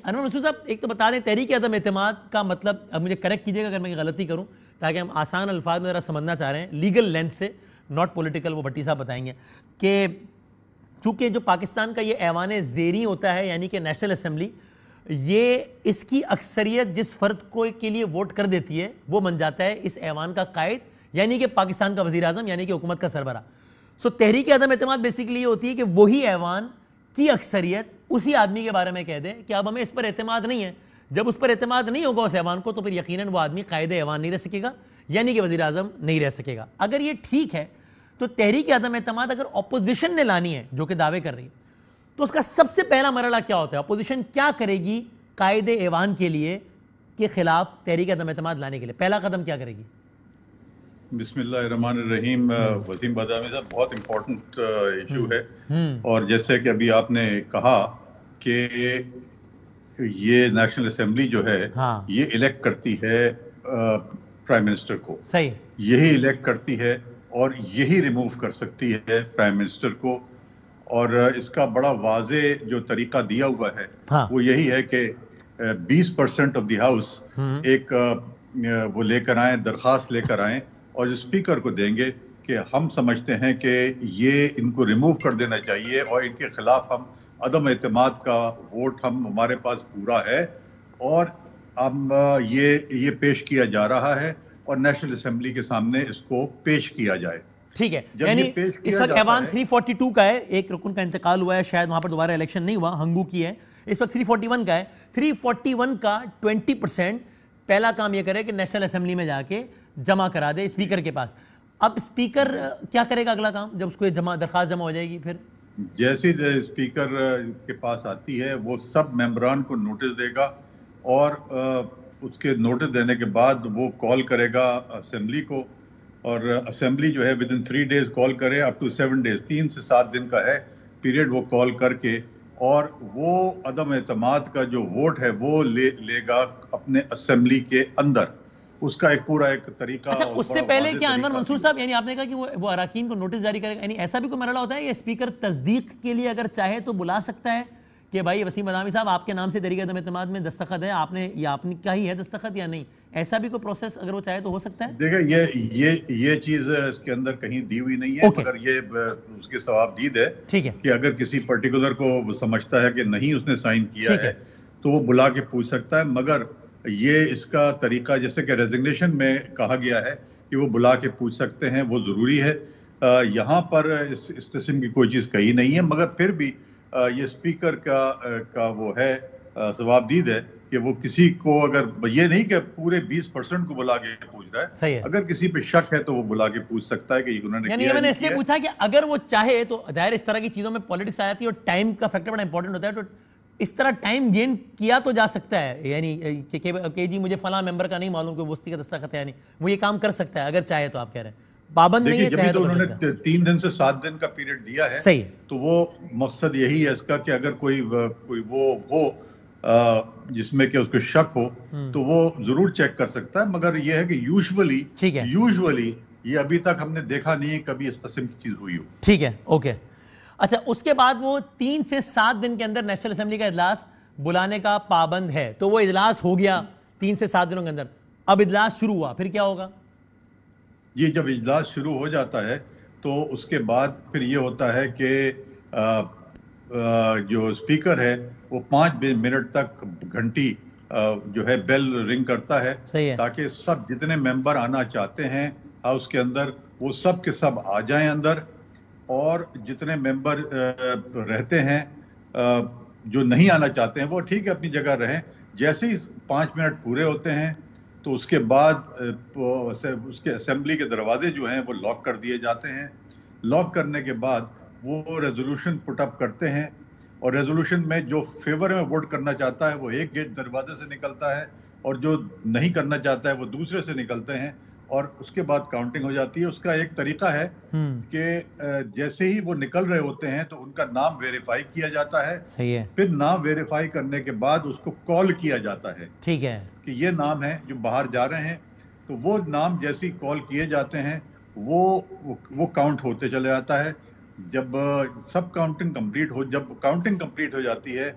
انور منصور صاحب ایک تو بتا دیں تحریک عدم اعتماد کا مطلب، اب مجھے کریکٹ کیجیے گا اگر میں غلطی کروں تاکہ ہم آسان الفاظ میں ذرا سمجھنا چاہ رہے ہیں لیگل لینس سے، ناٹ پولیٹیکل، وہ بھٹی صاحب بتائیں گے کہ چونکہ جو پاکستان کا یہ ایوان زیریں ہوتا ہے یعنی کہ نیشنل اسمبلی، یہ اس کی اکثریت جس فرد کو کے لیے ووٹ کر دیتی ہے وہ بن جاتا ہے اس ایوان کا قائد، یعنی کہ پاکستان کا وزیر اعظم، یعنی کہ حکومت کا سربراہ. سو تحریک عدم اعتماد بیسیکلی یہ ہوتی ہے کہ وہی ایوان کی اکثریت اسی آدمی کے بارے میں کہہ دے کہ اب ہمیں اس پر اعتماد نہیں ہے. جب اس پر اعتماد نہیں ہوگا اس ایوان کو تو پھر یقیناً وہ آدمی قائد ایوان نہیں رہ سکے گا، یعنی کہ وزیر اعظم نہیں رہ سکے گا. اگر یہ ٹھیک ہے تو تحریک عدم اعتماد اگر اپوزیشن نے لانی ہے جو کہ دعوے کر رہی ہے تو اس کا سب سے پہلا مرحلہ کیا ہوتا ہے؟ اپوزیشن کیا کرے گی قائد ایوان کے لیے کے خلاف تحریک عدم اعتماد لانے کے لیے؟ پہلا قدم کیا کرے گی؟ بسم اللہ الرحمن الرحیم. وسیم بادامی صاحب، بہت امپورٹنٹ ایشو ہے، اور جیسے کہ ابھی آپ نے کہا کہ یہ نیشنل اسمبلی جو ہے یہ الیکٹ کرتی ہے پرائم منسٹر کو، صحیح، یہی الیکٹ کرتی ہے اور یہی ریموو کر سکتی ہے پرائم منسٹر کو. اور اس کا بڑا واضح جو طریقہ دیا ہوا ہے وہ یہی ہے کہ 20% آف دی ہاؤس ایک وہ لے کر آئیں، درخواست لے کر آئیں اور اسپیکر کو دیں گے کہ ہم سمجھتے ہیں کہ یہ ان کو ریموو کر دینا چاہیے اور ان کے خلاف ہم عدم اعتماد کا ووٹ ہمارے پاس پورا ہے اور اب یہ پیش کیا جا رہا ہے اور نیشنل اسمبلی کے سامنے اس کو پیش کیا جائے. ٹھیک ہے، یعنی اس وقت ایوان 342 کا ہے، ایک رکن کا انتقال ہوا ہے، شاید وہاں پر دوبارہ الیکشن نہیں ہوا، ہنگو کی ہے. اس وقت 341 کا ہے. 341 کا 20% پہلا کام یہ کرے کہ نیشنل اسمبلی میں جا کے جمع کرا دے اسپیکر کے پاس. اب اسپیکر کیا کرے گا اگلا کام جب اس کو درخواست جمع ہو جائے گی؟ پھر جیسی اسپیکر کے پاس آتی ہے وہ سب ممبران کو نوٹس دے گا اور اس کے نوٹس دینے کے بعد وہ کال کرے گا اسمبلی کو، اور اسمبلی جو ہے ودن 3 days کال کرے، اپ ٹو 7 days، 3 سے 7 دن کا ہے پیریڈ، وہ کال کر کے اور وہ عدم اعتماد کا جو ووٹ ہے وہ لے گا اپنے اسمبلی کے اندر. اس کا ایک پورا ایک طریقہ. اچھا، اس سے پہلے کیا انور منصور صاحب، یعنی آپ نے کہا کہ وہ اراکین کو نوٹس جاری کرے گا، یعنی ایسا بھی کوئی مرحلہ ہوتا ہے کہ اسپیکر تصدیق کے لیے اگر چاہے تو بلا سکتا ہے کہ بھائی وسیم بادامی صاحب آپ کے نام سے تحریک عدم اعتماد میں دستخط ہے، آپ نے یا آپ کا ہی ہے دستخط یا نہیں؟ ایسا بھی کوئی پروسیس اگر وہ چاہے تو ہو سکتا ہے؟ دیکھیں یہ چیز اس کے اندر کہیں دی ہوئی نہیں ہے، مگر یہ اس کے ثواب دید ہے کہ اگر کسی پرٹیکولر کو سمجھتا ہے کہ نہیں اس نے سائن کیا ہے تو وہ بلا کے پوچھ سکتا ہے. مگر یہ اس کا طریقہ جیسے کہ ریزگنیشن میں کہا گیا ہے کہ وہ بلا کے پوچھ سکتے ہیں، وہ ضروری ہے. یہاں پر اس قسم کی کوئی چیز کہی نہیں ہے، مگر پھر بھی یہ اسپیکر کا وہ ہے ثواب دید ہے کہ وہ کسی کو، اگر یہ نہیں کہ پورے 20% کو بلا کے پوچھ رہا ہے، اگر کسی پہ شک ہے تو وہ بلا کے پوچھ سکتا ہے کہ انہوں نے یعنی میں نے اس لیے پوچھا کہ اگر وہ چاہے تو ظاہر اس طرح کی چیزوں میں پالیٹکس آ جاتی ہے اور ٹائم کا فیکٹر بڑا امپورٹنٹ ہوتا ہے، تو اس طرح ٹائم گین کیا تو جا سکتا ہے، یعنی کہ جی مجھے فلاں ممبر کا نہیں معلوم کہ وہ اس کا دستخط ہے، نہیں وہ یہ کام کر سکتا ہے اگر چاہے تو. آپ کہہ رہے ہیں پابند نہیں ہے، چاہے تو انہوں نے 3 دن سے 7 دن کا پیریڈ دیا ہے، صحیح، تو وہ مقصد یہی ہے اس کا کہ اگر کوئی وہ ہو جس میں کہ اس کو شک ہو تو وہ ضرور چیک کر سکتا ہے. مگر یہ ہے کہ یوزولی یہ ابھی تک ہم نے دیکھا نہیں ہے کبھی اس قسم کی چیز ہوئی ہو. ٹھیک ہے، اوکے. اچھا، اس کے بعد وہ 3 سے 7 دن کے اندر نیشنل اسمبلی کا اجلاس بلانے کا پابند ہے، تو وہ اجلاس ہو گیا 3 سے 7 دنوں کے اندر. اب اجلاس شروع ہوا، پھر کیا ہوگا؟ یہ جب اجلاس شروع ہو جاتا ہے تو اس کے بعد پھر یہ ہوتا ہے کہ جو اسپیکر ہے وہ 5 منٹ تک گھنٹی جو ہے بیل رنگ کرتا ہے تاکہ سب جتنے ممبر آنا چاہتے ہیں ہاؤس کے اندر وہ سب کے سب آ جائیں اندر، اور جتنے ممبر رہتے ہیں جو نہیں آنا چاہتے ہیں وہ ٹھیک ہے اپنی جگہ رہیں. جیسے ہی 5 منٹ پورے ہوتے ہیں تو اس کے بعد اس کے اسمبلی کے دروازے جو ہیں وہ لاک کر دیے جاتے ہیں. لاک کرنے کے بعد وہ ریزولوشن پٹ اپ کرتے ہیں، اور ریزولوشن میں جو فیور میں ووٹ کرنا چاہتا ہے وہ ایک گیٹ دروازے سے نکلتا ہے اور جو نہیں کرنا چاہتا ہے وہ دوسرے سے نکلتے ہیں، اور اس کے بعد کاؤنٹنگ ہو جاتی ہے. اس کا ایک طریقہ ہے کہ جیسے ہی وہ نکل رہے ہوتے ہیں تو ان کا نام ویریفائی کیا جاتا ہے، پھر نام ویریفائی کرنے کے بعد اس کو کال کیا جاتا ہے، ٹھیک ہے، کہ یہ نام ہے جو باہر جا رہے ہیں. تو وہ نام جیسے ہی کال کیے جاتے ہیں وہ کاؤنٹ ہوتے چلے جاتا ہے. جب کاؤنٹنگ کمپلیٹ ہو جاتی ہے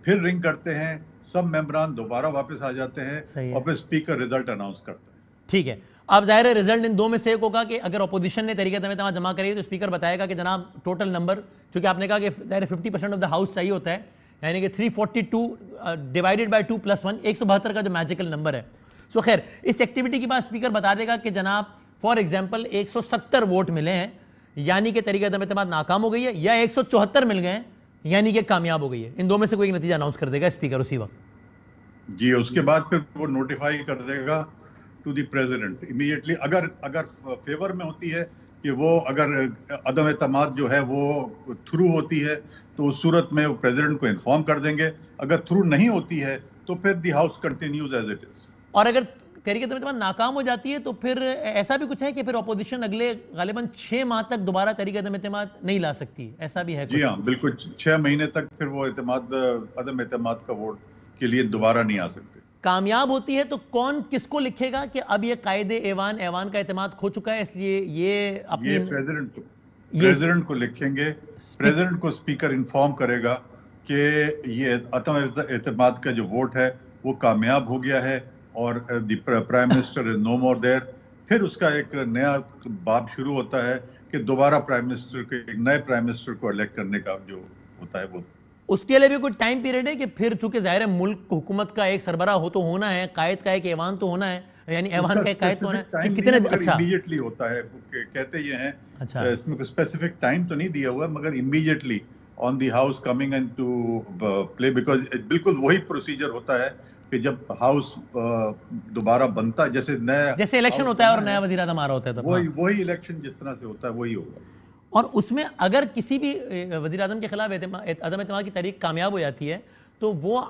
پھر رنگ کرتے ہیں سب ممبران دوبارہ واپس آ جاتے ہیں اور پھر اسپیکر رزلٹ اناؤنس کرتا ہے. ٹھیک ہے, اب ظاہر ہے رزلٹ ان دو میں سے ایک ہوگا کہ اگر اپوزیشن نے تحریک عدم اعتماد جمع کری تو اسپیکر بتائے گا کہ جناب ٹوٹل نمبر, چونکہ آپ نے کہا کہ ظاہر 50% آف دا ہاؤس چاہیے ہوتا ہے, یعنی کہ 342 ڈیوائڈیڈ بائی 2 + 1 172 کا جو میجیکل نمبر ہے. سو خیر اس ایکٹیویٹی کے بعد اسپیکر بتا دے گا کہ جناب فار ایگزامپل 170 ووٹ ملے ہیں یعنی کہ تحریک عدم اعتماد ناکام ہو گئی ہے, یا 174 مل گئے ہیں یعنی کہ کامیاب ہو گئی ہے. ان دو میں سے کوئی ایک نتیجہ اناؤنس کر دے گا اسپیکر اسی وقت. جی, اس کے بعد پھر وہ نوٹیفائی کر دے گا ٹو دی پریزیڈنٹ امیڈیٹلی. اگر فیور میں ہوتی ہے کہ وہ اگر عدم اعتماد جو ہے وہ تھرو ہوتی ہے تو اس صورت میں وہ پریزیڈنٹ کو انفارم کر دیں گے. اگر تھرو نہیں ہوتی ہے تو پھر the house continues as it is. اور اگر تحریک عدم اعتماد ناکام ہو جاتی ہے تو پھر ایسا بھی کچھ ہے کہ پھر اپوزیشن اگلے غالباً 6 ماہ تک دوبارہ تحریک عدم اعتماد نہیں لا سکتی, ایسا بھی ہے؟ جی ہاں بالکل, 6 مہینے تک پھر وہ عدم اعتماد کا ووٹ کے لیے دوبارہ نہیں آ سکتے. کامیاب ہوتی ہے تو کون کس کو لکھے گا کہ اب یہ قائد ایوان کا اعتماد کھو چکا ہے, اس لیے یہ اپنی پریزیڈنٹ کو لکھیں گے. پریزیڈنٹ کو اسپیکر انفارم کرے گا کہ یہ عدم اعتماد کا جو ووٹ ہے وہ کامیاب ہو گیا ہے اور دی پرائم منسٹر از نو مور دیر. پھر اس کا ایک نیا باب شروع ہوتا ہے کہ دوبارہ نئے پرائم منسٹر کو الیکٹ کرنے کا جو ہوتا ہے وہ. اس کے لیے بھی کوئی ٹائم پیریڈ ہے کہ پھر چونکہ ظاہر ہے ملک حکومت کا ایک سربراہ ہو تو ہونا ہے, قائد کا ایک ایوان تو ہونا ہے, یعنی ایوان کا ایک قائد تو ہونا ہے, کتنے امیڈیٹلی ہوتا ہے کہتے یہ ہیں, اس میں کوئی اسپیسیفک ٹائم تو نہیں دیا ہوا مگر immediately on the house coming in to play, because بالکل وہی پروسیجر ہوتا ہے کہ جب ہاؤس دوبارہ بنتا ہے جیسے الیکشن ہوتا ہے اور نیا وزیر اعظم آ رہا ہوتا ہے, وہی الیکشن جس طرح سے ہوتا ہے وہی ہوگا. اور اس میں اگر کسی بھی وزیر اعظم کے خلاف عدم اعتماد کی تحریک کامیاب ہو جاتی ہے تو وہ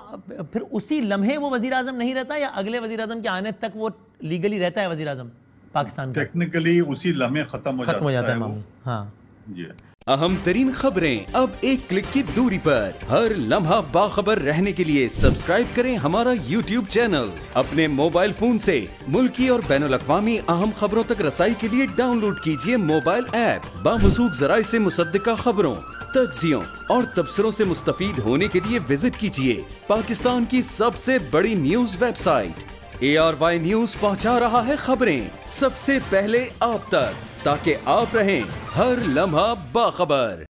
پھر اسی لمحے وہ وزیر اعظم نہیں رہتا, یا اگلے وزیر اعظم کے آنے تک وہ لیگلی رہتا ہے وزیر اعظم پاکستان کا؟ ٹیکنیکلی اسی لمحے ختم ہو جاتا ہے. ہاں جی, اہم ترین خبریں اب ایک کلک کی دوری پر. ہر لمحہ باخبر رہنے کے لیے سبسکرائب کریں ہمارا YouTube چینل. اپنے موبائل فون سے ملکی اور بین الاقوامی اہم خبروں تک رسائی کے لیے ڈاؤن لوڈ کیجیے موبائل ایپ. باموثوق ذرائع سے مصدقہ خبروں, تجزیوں اور تبصروں سے مستفید ہونے کے لیے وزٹ کیجیے پاکستان کی سب سے بڑی news website. ARY news پہنچا رہا ہے خبریں سب سے پہلے آپ تک, تاکہ آپ رہیں ہر لمحہ باخبر.